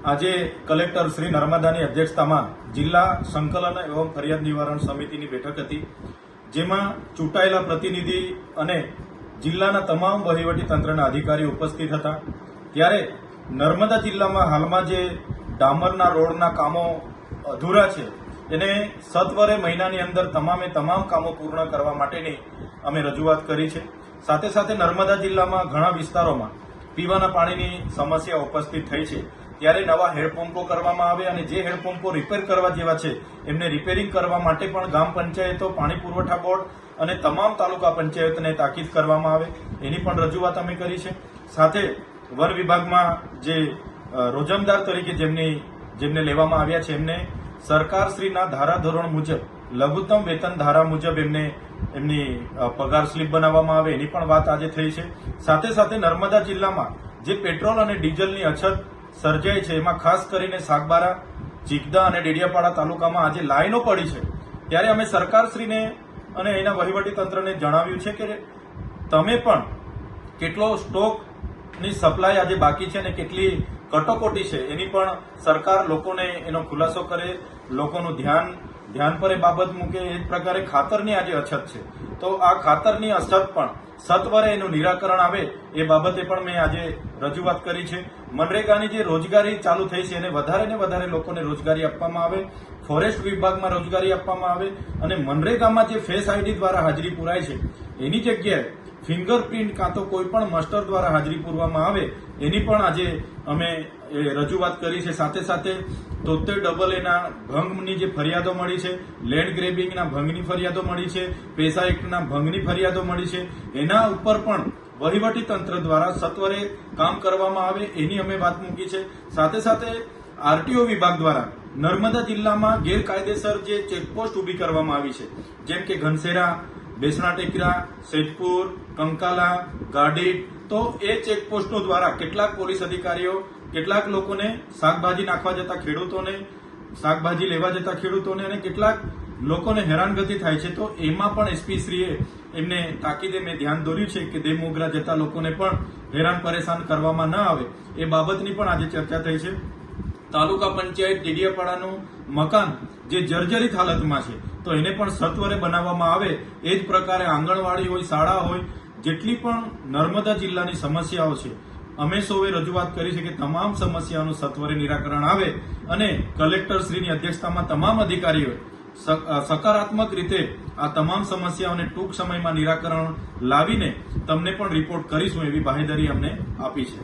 આજે કલેક્ટર શ્રી નર્મદાની અધ્યક્ષતામાં જિલ્લા સંકલન એવં ફરિયાદ નિવારણ સમિતિની બેઠક હતી, જેમાં ચૂંટાયેલા પ્રતિનિધિ અને જિલ્લાના તમામ વહીવટી તંત્રના અધિકારીઓ ઉપસ્થિત હતા. ત્યારે નર્મદા જિલ્લામાં હાલમાં જે ડામરના રોડના કામો અધૂરા છે એને સત્વરે મહિનાની અંદર તમામે તમામ કામો પૂર્ણ કરવા માટેની અમે રજૂઆત કરી છે. સાથે સાથે નર્મદા જિલ્લામાં ઘણા વિસ્તારોમાં પીવાના પાણીની સમસ્યા ઉપસ્થિત થઈ છે, ત્યારે નવા હેડપંપો કરવામાં આવે અને જે હેડપંપો રિપેર કરવા જેવા છે એમને રિપેરિંગ કરવા માટે પણ ગ્રામ પંચાયતો, પાણી પુરવઠા બોર્ડ અને તમામ તાલુકા પંચાયતને તાકીદ કરવામાં આવે એની પણ રજૂઆત અમે કરી છે. સાથે વન વિભાગમાં જે રોજમદાર તરીકે જેમને લેવામાં આવ્યા છે એમને સરકારશ્રીના ધારાધોરણ મુજબ લઘુત્તમ વેતન ધારા મુજબ એમની પગાર સ્લીપ બનાવવામાં આવે એની પણ વાત આજે થઈ છે. સાથે સાથે નર્મદા જિલ્લામાં જે પેટ્રોલ અને ડીઝલની અછત સર્જાય છે એમાં ખાસ કરીને સાગબારા, ચીકદા અને ડેડિયાપાડા તાલુકામાં આજે લાઈનો પડી છે. ત્યારે અમે સરકારશ્રીને અને એના વહીવટી તંત્રને જણાવ્યું છે કે તમે પણ કેટલો સ્ટોકની સપ્લાય આજે બાકી છે અને કેટલી કટોકટી છે એની પણ સરકાર લોકોને એનો ખુલાસો કરે, લોકોનું ધ્યાન પર એ બાબત મૂકે. એ જ પ્રકારે ખાતરની આજે અછત છે, તો આ ખાતરની અછત પણ સત્વરે એનું નિરાકરણ આવે એ બાબતે પણ મેં આજે રજૂઆત કરી છે. મનરેગાની જે રોજગારી ચાલુ થઈ છે એને વધારે ને વધારે લોકોને રોજગારી આપવામાં આવે, ફોરેસ્ટ વિભાગમાં રોજગારી આપવામાં આવે અને મનરેગામાં જે ફેસ આઈડી દ્વારા હાજરી પુરાય છે એની જગ્યાએ ફિંગરપ્રિન્ટ કાં તો કોઈ પણ માસ્ટર દ્વારા હાજરી પૂરવામાં આવે એની પણ આજે અમે રજૂઆત કરી છે. સાથે સાથે 73AA ભંગની જે ફરિયાદો મળી છે, લેન્ડ ગ્રેબિંગના ભંગની ફરિયાદો મળી છે, પેસા એક્ટના ભંગની ફરિયાદો મળી છે, એના ઉપર પણ વહીવટી તંત્ર દ્વારા સત્વરે કામ કરવામાં આવે એની અમે વાત મૂકી છે. સાથે સાથે આરટીઓ વિભાગ દ્વારા નર્મદા જિલ્લામાં ગેરકાયદેસર જે ચેકપોસ્ટ ઊભી કરવામાં આવી છે, જેમ કે ઘનસેરા, બેસણા ટેકરા, સેજપુર, કંકાલા, ગાડીટ, તો એ ચેકપોસ્ટો દ્વારા કેટલાક પોલીસ અધિકારીઓ કેટલાક લોકોને શાકભાજી નાખવા જતા ખેડૂતોને, શાકભાજી લેવા જતા ખેડૂતોને અને કેટલાક લોકોને હેરાનગતિ થાય છે. તો એમાં પણ એસપીશ્રીએ એમને તાકીદે મેં ધ્યાન દોર્યું છે કે દેવમોગરા જતા લોકોને પણ હેરાન પરેશાન કરવામાં ન આવે એ બાબતની પણ આજે ચર્ચા થઈ છે. તાલુકા પંચાયત ડેડિયાપાડાનું મકાન જે જર્જરિત હાલતમાં છે તો એને પણ સત્વરે બનાવવામાં આવે. એ જ પ્રકારે આંગણવાડી હોય, શાળા હોય, જેટલી પણ નર્મદા જિલ્લાની સમસ્યાઓ છે અમે સૌએ રજૂઆત કરી છે કે તમામ સમસ્યાઓનું સત્વરે નિરાકરણ આવે અને કલેક્ટરશ્રીની અધ્યક્ષતામાં તમામ અધિકારીઓ સકારાત્મક રીતે આ તમામ સમસ્યાઓને ટૂંક સમયમાં નિરાકરણ લાવીને તમને પણ રિપોર્ટ કરીશું એવી બાહેધરી અમને આપી છે.